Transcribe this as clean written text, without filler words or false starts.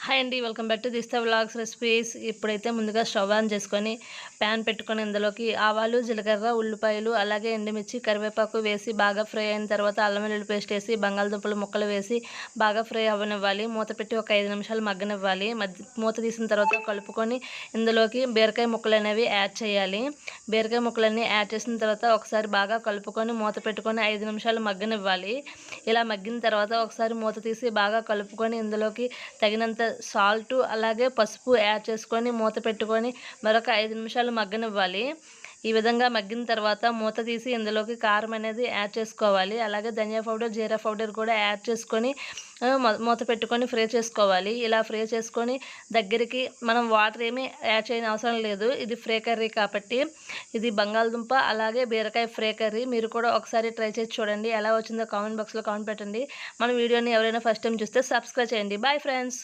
Hi అండి, welcome back to Distha vlogs recipes. ఇప్పుడైతే ముందుగా స్టవ్ ఆన్ చేసుకొని ప్యాన్ పెట్టుకొని ఇందులోకి ఆవాలు, జీలకర్ర, ఉల్లిపాయలు, అలాగే ఎండుమిర్చి, కరివేపాకు వేసి బాగా ఫ్రై అయిన తర్వాత అల్లం వెల్లుల్లి పేస్ట్ వేసి బంగాళదుంపలు ముక్కలు వేసి బాగా ఫ్రై అవ్వనివ్వాలి. మూత పెట్టి ఒక 5 నిమిషాలు మగ్గనివ్వాలి. మూత తీసిన తర్వాత కలుపుకొని ఇందులోకి బీరకాయ ముక్కలు అనేవి యాడ్ చేయాలి. బీరకాయ ముక్కలన్నీ యాడ్ చేసిన తర్వాత ఒకసారి బాగా కలుపుకొని మూత పెట్టుకొని 5 నిమిషాలు మగ్గనివ్వాలి. ఇలా మగ్గిన తర్వాత ఒకసారి మూత తీసి బాగా కలుపుకొని ఇందులోకి తగినంత సాల్ట్ అలాగే పసుపు యాడ్ చేసుకొని మూత పెట్టుకొని మరొక 5 నిమిషాలు మగ్గనివ్వాలి. ఈ విధంగా మగ్గిన తర్వాత మూత తీసి ఇందులోకి కారం అనేది యాడ్ చేసుకోవాలి. అలాగే ధనియా పౌడర్, జీరా పౌడర్ కూడా యాడ్ చేసుకొని మూత పెట్టుకొని ఫ్రై చేసుకోవాలి. ఇలా ఫ్రై చేసుకొని దగ్గరికి మనం వాటర్ ఏమీ యాడ్ చేయని అవసరం లేదు. ఇది ఫ్రై కర్రీ కాబట్టి, ఇది బంగాళదుంప అలాగే బీరకాయ ఫ్రై కర్రీ. మీరు కూడా ఒకసారి ట్రై చేసి చూడండి. ఎలా వచ్చిందో కామెంట్ బాక్స్లో కామెంట్ పెట్టండి. మన వీడియోని ఎవరైనా ఫస్ట్ టైం చూస్తే సబ్స్క్రైబ్ చేయండి. Bye friends.